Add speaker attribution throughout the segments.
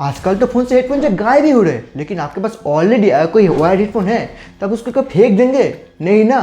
Speaker 1: आजकल तो फोन से हेडफोन जो गायब ही हो रहे हैं, लेकिन आपके पास ऑलरेडी अगर कोई वायर्ड हेडफोन है तब उसको क्या फेंक देंगे? नहीं ना।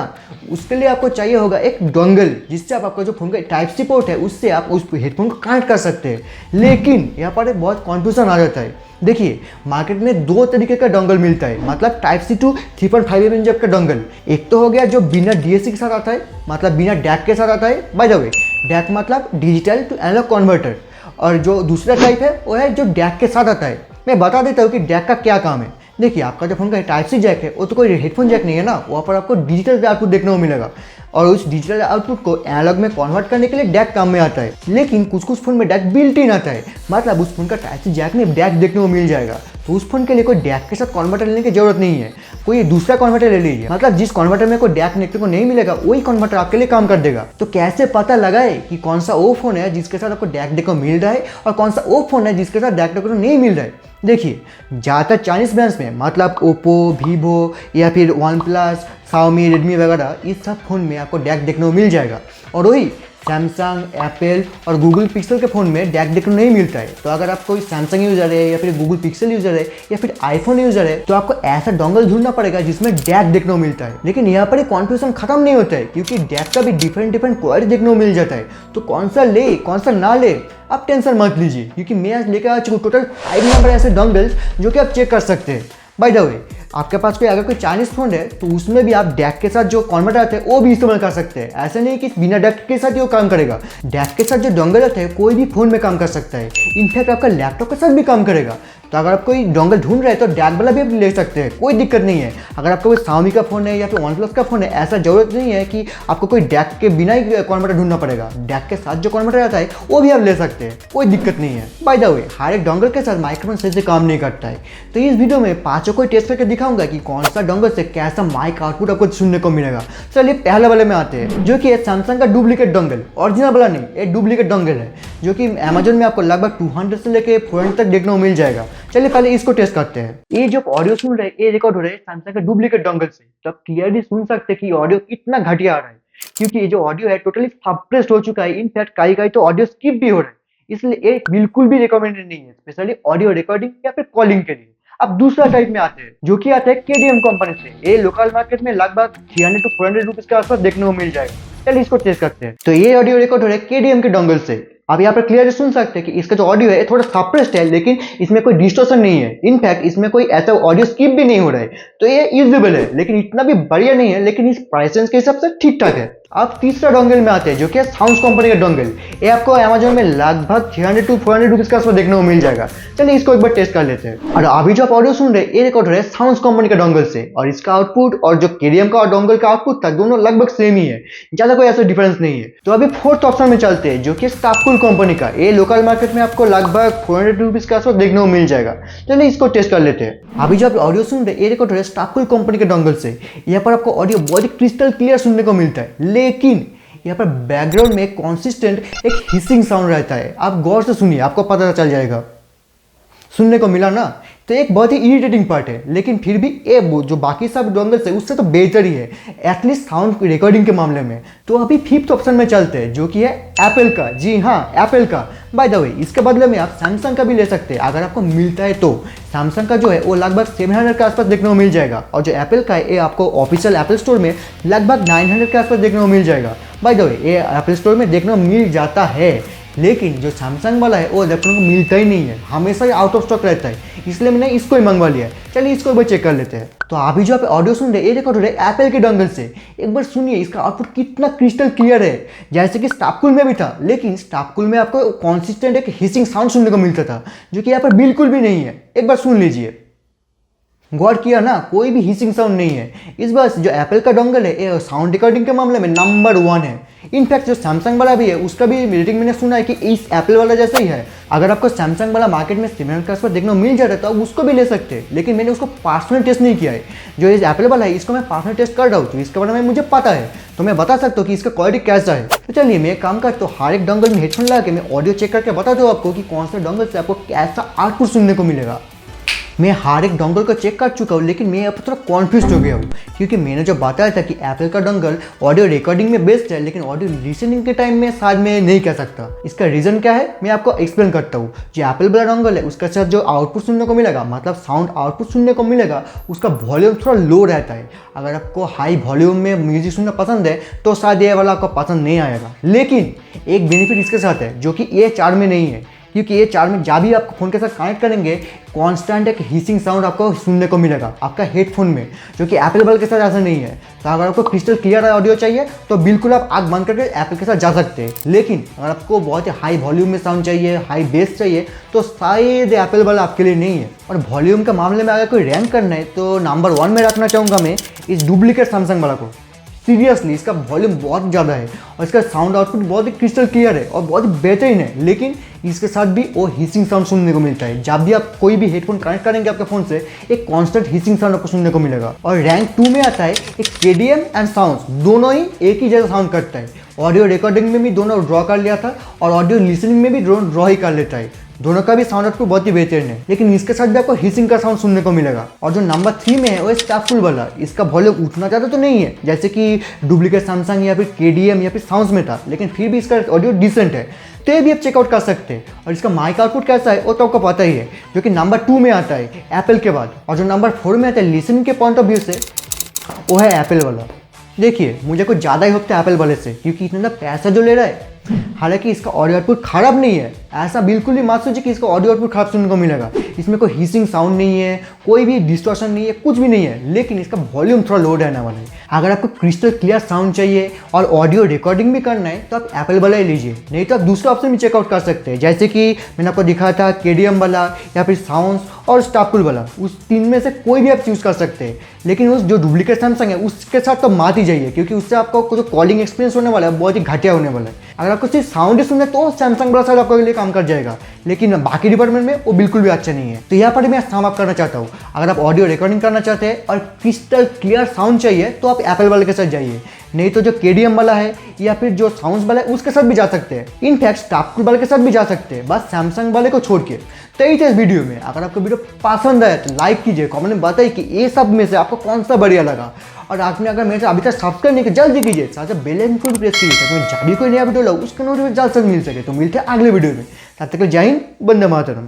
Speaker 1: उसके लिए आपको चाहिए होगा एक डोंगल, जिससे आप आपका जो फोन का टाइप सी पोर्ट है उससे आप उस हेडफोन को कनेक्ट कर सकते हैं। लेकिन यहाँ पर एक बहुत कॉन्फ्यूजन आ जाता है। देखिए, मार्केट में दो तरीके का डोंगल मिलता है, मतलब टाइप सी टू 3.5 mm का डोंगल। एक तो हो गया जो बिना डीएससी के साथ आता है, मतलब बिना डैक के साथ आता है। बाय द वे, डैक मतलब डिजिटल टू एनालॉग कन्वर्टर। और जो दूसरा टाइप है वो है जो डैक के साथ आता है। मैं बता देता हूँ कि डैक का क्या काम है। देखिए, आपका जो फोन का टाइप सी जैक है वो तो कोई हेडफोन जैक नहीं है ना, वहाँ पर आपको डिजिटल आउटपुट देखने को मिलेगा और उस डिजिटल आउटपुट को एनालॉग में कन्वर्ट करने के लिए डैक काम में आता है। लेकिन कुछ कुछ फोन में डैक बिल्ट इन आता है, मतलब उस फोन का टाइप सी जैक में डैक देखने को मिल जाएगा। तो उस फोन के लिए कोई डैक के साथ कन्वर्टर लेने की जरूरत नहीं है, कोई दूसरा कन्वर्टर ले लीजिए। मतलब जिस कन्वर्टर में कोई डैक देखने को नहीं मिलेगा वही कन्वर्टर आपके लिए काम कर देगा। तो कैसे पता लगाए कि कौन सा वो फोन है जिसके साथ आपको डैक देखने को मिल रहा है और कौन सा वो फोन है जिसके साथ डैक देखने को नहीं मिल रहा है? देखिए, ज़्यादातर चाइनीज ब्रांड्स में, मतलब ओप्पो, वीवो या फिर वन प्लस, शाओमी, रेडमी वगैरह, इस सब फ़ोन में आपको डैक देखने को मिल जाएगा। और वही सैमसंग, एप्पल और गूगल पिक्सल के फ़ोन में डैक देखने को नहीं मिलता है। तो अगर आप कोई सैमसंग यूज़र है या फिर गूगल पिक्सल यूज़र है या फिर आईफोन यूज़र है तो आपको ऐसा डोंगल ढूंढना पड़ेगा जिसमें डैक देखने को मिलता है। लेकिन यहाँ पर कॉन्फ्यूजन खत्म नहीं होता है, क्योंकि डैक का भी डिफरेंट क्वालिटी देखने को मिल जाता है। तो कौन सा ले कौन सा ना ले, आप टेंशन मत लीजिए, क्योंकि मैं आज लेकर आ चुका हूँ टोटल 5 नंबर ऐसे डोंगल्स जो कि आप चेक कर सकते हैं। बाय द वे, आपके पास कोई अगर कोई चाइनीज फोन है तो उसमें भी आप डैक के साथ जो कन्वर्टर आते हैं वो भी इस्तेमाल कर सकते हैं। ऐसा नहीं कि बिना डैक के साथ ही वो काम करेगा। डैक के साथ जो डोंगल आते हैं कोई भी फोन में काम कर सकता है, इनफैक्ट आपका लैपटॉप के साथ भी काम करेगा। तो अगर आप कोई डोंगल ढूंढ रहे हैं तो डैक वाला भी आप ले सकते हैं, कोई दिक्कत नहीं है। अगर आपका कोई शाओमी का फोन है या फिर वन प्लस का फोन है, ऐसा जरूरत नहीं है कि आपको कोई डैक के बिना ही कन्वर्टर ढूंढना पड़ेगा। डैक के साथ जो कन्वर्टर आता है वो भी आप ले सकते हैं, कोई दिक्कत नहीं है। बाय द वे, हर एक डोंगल के साथ माइक्रोफोन सही से काम नहीं करता है। तो इस वीडियो में पांचों को टेस्ट करके दिखाऊंगा कि कौन सा डोंगल से कैसा माइक आउटपुट आपको सुनने को मिलेगा। चलिए पहले वाले में आते हैं, जो कि सैमसंग का डुप्लीकेट डोंगल। ओरिजिनल वाला नहीं, ये डुप्लीकेट डोंगल है, जो कि अमेजोन में आपको लगभग 200 से लेकर 400 तक देखने को मिल जाएगा। चलिए पहले इसको टेस्ट करते हैं। ये जो ऑडियो सुन रहे हैं ये रिकॉर्ड हो रहे हैं सैमसंग के डुप्लीकेट डोंगल से। तो आप क्लियरली सुन सकते हैं कि ऑडियो कितना घटिया आ रहा है, क्योंकि ये जो ऑडियो है टोटली सप्रेस्ड हो चुका है। इनफैक्ट कई कई तो ऑडियो स्किप भी हो रहा है, इसलिए ये बिल्कुल भी रिकमेंडेड नहीं है, स्पेशली ऑडियो रिकॉर्डिंग या फिर कॉलिंग के लिए। अब दूसरा टाइप में आते हैं, जो कि आता है केडीएम कंपनी से। ये लोकल मार्केट में लगभग 300 to 400 रुपीज के आसपास देखने को मिल जाएगा। चलिए इसको टेस्ट करते हैं। तो ये ऑडियो रिकॉर्ड हो रहा है केडीएम के डोंगल से। आप यहाँ पर क्लियर सुन सकते हैं कि इसका जो ऑडियो है थोड़ा सप्रेस्ड है, लेकिन इसमें कोई डिस्टॉर्शन नहीं है। इनफैक्ट इसमें कोई ऐसा ऑडियो स्किप भी नहीं हो रहा है। तो ये यूजेबल है, लेकिन इतना भी बढ़िया नहीं है, लेकिन इस प्राइस रेंज के हिसाब से ठीक ठाक है। आप तीसरा डोंगल में आते हैं, जो कि साउंड्स कंपनी का डोंगल। ये आपको अमेजोन में लगभग 300 to 400 रुपीज के आसपास देखने को मिल जाएगा। चलिए इसको एक बार टेस्ट कर लेते हैं। और अभी जो आप ऑडियो सुन रहे हैं ये रिकॉर्ड हो रहा है साउंड्स कंपनी का डोंगल से, और इसका आउटपुट और जो केडीएम का और डोंगल का आउटपुट था दोनों लगभग सेम ही है, ज्यादा कोई ऐसा डिफरेंस नहीं है। तो अभी फोर्थ ऑप्शन में चलते हैं, जो कि स्टाफकुल कंपनी का। ये लोकल मार्केट में आपको लगभग 400 रुपीज के आसपास देखने को मिल जाएगा। चलिए इसको टेस्ट कर लेते हैं। अभी जो आप ऑडियो सुन रहे हैं ये रिकॉर्ड हो रहा है स्टाफकुल कंपनी के डोंगल से। यहाँ पर आपको ऑडियो बहुत ही क्रिस्टल क्लियर सुनने को मिलता है, लेकिन यहाँ पर बैकग्राउंड में कॉन्सिस्टेंट एक हिसिंग साउंड रहता है। आप गौर से सुनिए, आपको पता चल जाएगा। सुनने को मिला ना? तो एक बहुत ही इरिटेटिंग पार्ट है, लेकिन फिर भी ये जो बाकी सब डोंगल्स है उससे तो बेहतर ही है, एटलीस्ट साउंड रिकॉर्डिंग के मामले में। तो अभी फिफ्थ ऑप्शन में चलते हैं, जो कि है एप्पल का। जी हाँ, एप्पल का। बाय द वे, इसके बदले में आप सैमसंग का भी ले सकते हैं अगर आपको मिलता है तो। सैमसंग का जो है वो लगभग 700 के आसपास देखने को मिल जाएगा, और जो एप्पल का है ये आपको ऑफिशियल एप्पल स्टोर में लगभग 900 के आसपास देखने को मिल जाएगा। बाय द वे, ये एप्पल स्टोर में देखने को मिल जाता है, लेकिन जो सैमसंग वाला है वो देखने को मिलता ही नहीं है, हमेशा ही आउट ऑफ स्टॉक रहता है। इसलिए मैंने इसको ही मंगवा लिया है। चलिए इसको एक बार चेक कर लेते हैं। तो अभी जो आप ऑडियो सुन रहे हैं ये रिकॉर्ड हो रहा है एप्पल के डोंगल से। एक बार सुनिए, इसका आउटपुट कितना क्रिस्टल क्लियर है, जैसे कि स्टाफकुल में भी था। लेकिन स्टाफकुल में आपको कॉन्सिस्टेंट एक हिसिंग साउंड सुनने को मिलता था, जो कि यहाँ पर बिल्कुल भी नहीं है। एक बार सुन लीजिए। गौर किया ना, कोई भी हिसिंग साउंड नहीं है। इस बार जो एप्पल का डोंगल है ये साउंड रिकॉर्डिंग के मामले में नंबर 1 है। इनफैक्ट जो सैमसंग वाला भी है उसका भी रेटिंग मैंने सुना है कि इस एप्पल वाला जैसा ही है। अगर आपको सैमसंग वाला मार्केट में 700 के आसपास देखने को मिल जाता है तो आप उसको भी ले सकते हैं, लेकिन मैंने उसको पर्सनल टेस्ट नहीं किया है। जो इस एप्पल वाला है इसको मैं पर्सनल टेस्ट कर रहा हूँ, तो इसके बारे में मुझे पता है, तो मैं बता सकता हूँ कि इसका क्वालिटी कैसा है। तो चलिए मैं एक काम करता हूँ, हर एक डोंगल में हेडफोन लगा के मैं ऑडियो चेक करके बताता हूँ आपको कि कौन सा डोंगल से आपको कैसा आउटपुट सुनने को मिलेगा। मैं हर एक डोंगल को चेक कर चुका हूँ, लेकिन मैं यहाँ पर थोड़ा कॉन्फ्यूज हो गया हूँ, क्योंकि मैंने जो बताया था कि एप्पल का डोंगल ऑडियो रिकॉर्डिंग में बेस्ट है, लेकिन ऑडियो लिसनिंग के टाइम में शायद मैं नहीं कह सकता। इसका रीज़न क्या है मैं आपको एक्सप्लेन करता हूँ। जो एप्पल वाला डोंगल है उसके साथ जो आउटपुट सुनने को मिलेगा, मतलब साउंड आउटपुट सुनने को मिलेगा, उसका वॉल्यूम थोड़ा लो रहता है। अगर आपको हाई वॉल्यूम में म्यूजिक सुनना पसंद है तो शायद ये वाला आपको पसंद नहीं आएगा। लेकिन एक बेनिफिट इसके साथ है जो कि ये 4 में नहीं है, क्योंकि ये 4 में जब भी आप फ़ोन के साथ कनेक्ट करेंगे कांस्टेंट एक हिसिंग साउंड आपको सुनने को मिलेगा आपका हेडफोन में, जो कि एप्पल वाले के साथ ऐसा नहीं है। तो अगर आपको क्रिस्टल क्लियर ऑडियो चाहिए तो बिल्कुल आप आँख बंद करके एप्पल के साथ जा सकते हैं। लेकिन अगर आपको बहुत ही हाई वॉल्यूम में साउंड चाहिए, हाई बेस चाहिए, तो शायद एप्पल वाला आपके लिए नहीं है। और वॉल्यूम के मामले में अगर कोई रैंक करना है तो नंबर 1 में रखना चाहूँगा मैं इस डुप्लीकेट सैमसंग वाला को। सीरियसली इसका वॉल्यूम बहुत ज़्यादा है और इसका साउंड आउटपुट बहुत ही क्रिस्टल क्लियर है और बहुत ही बेहतरीन है, लेकिन इसके साथ भी वो हिसिंग साउंड सुनने को मिलता है। जब भी आप कोई भी हेडफोन कनेक्ट करेंगे आपके फ़ोन से, एक कांस्टेंट हिसिंग साउंड आपको सुनने को मिलेगा। और रैंक 2 में आता है एक KDM एंड साउंड्स, दोनों ही एक ही जैसा साउंड करता है। ऑडियो रिकॉर्डिंग में भी दोनों ड्रॉ कर लिया था और ऑडियो लिसनिंग में भी ड्रॉ ही कर लेता है। दोनों का भी साउंड आउटपुट बहुत ही बेहतरीन है, लेकिन इसके साथ भी आपको हिसिंग का साउंड सुनने को मिलेगा। और जो नंबर 3 में है वो स्टाफुल वाला, इसका वॉल्यूम उतना ज़्यादा तो नहीं है जैसे कि डुप्लीकेट सैमसंग या फिर KDM या फिर साउंड्स में था, लेकिन फिर भी इसका ऑडियो डिसेंट है, तो ये भी आप चेकआउट कर सकते हैं। और इसका माइक आउटपुट कैसा है वो तो आपको पता ही है, जो कि नंबर 2 में आता है एप्पल के बाद। और जो नंबर 4 में आता है लिसनिंग के पॉइंट ऑफ व्यू से, वो है एप्पल वाला। देखिए मुझे कुछ ज़्यादा ही होता है एप्पल वाले से, क्योंकि इतना पैसा जो ले रहा है। हालांकि इसका ऑडियो आउटपुट खराब नहीं है, ऐसा बिल्कुल भी मत सोचिए कि इसका ऑडियो आउटपुट खराब सुनने को मिलेगा। इसमें कोई हिसिंग साउंड नहीं है, कोई भी डिस्टॉर्शन नहीं है, कुछ भी नहीं है, लेकिन इसका वॉल्यूम थोड़ा लो रहने वाला है। अगर आपको क्रिस्टल क्लियर साउंड चाहिए और ऑडियो रिकॉर्डिंग भी करना है तो आप एप्पल वाला ही लीजिए, नहीं तो आप दूसरा ऑप्शन भी चेकआउट कर सकते हैं, जैसे कि मैंने आपको दिखाया था KDM वाला या फिर साउंड्स और स्टाफुल वाला। उस 3 में से कोई भी आप चूज़ कर सकते हैं, लेकिन उस जो डुप्लीकेट सैमसंग है उसके साथ तो मत ही जाइए, क्योंकि उससे आपका जो कॉलिंग एक्सपीरियंस होने वाला है बहुत ही घटिया होने वाला है। अगर आपको सिर्फ साउंड ही सुनना है तो सैमसंग वाला शायद आपके लिए काम कर जाएगा, लेकिन बाकी डिपार्टमेंट में वो बिल्कुल भी अच्छा नहीं है। तो यहाँ पर मैं सम अप करना चाहता हूँ, अगर आप ऑडियो रिकॉर्डिंग करना चाहते हैं और क्रिस्टल क्लियर साउंड चाहिए तो आप एप्पल वाले के साथ जाइए, नहीं तो जो KDM वाला है या फिर जो साउंड्स वाला है उसके साथ भी जा सकते हैं। इनफैक्ट स्टाफुल वाले के साथ भी जा सकते हैं, बस सैमसंग वाले को छोड़ के। तो यही था इस वीडियो में। अगर आपको वीडियो पसंद आया तो लाइक कीजिए, कमेंट में बताइए कि ये सब में से आपको कौन सा बढ़िया लगा। और आपने अगर मेरे से अभी तक सब्सक्राइब नहीं किया जल्दी कीजिए, साथ ही बेल आइकन को प्रेस कीजिए ताकि मैं जब भी कोई नया वीडियो लाऊं उसका नोटिफिकेशन जल्द से मिल सके। तो मिलते हैं अगले वीडियो में, तब तक जय हिंद, वंदे मातरम।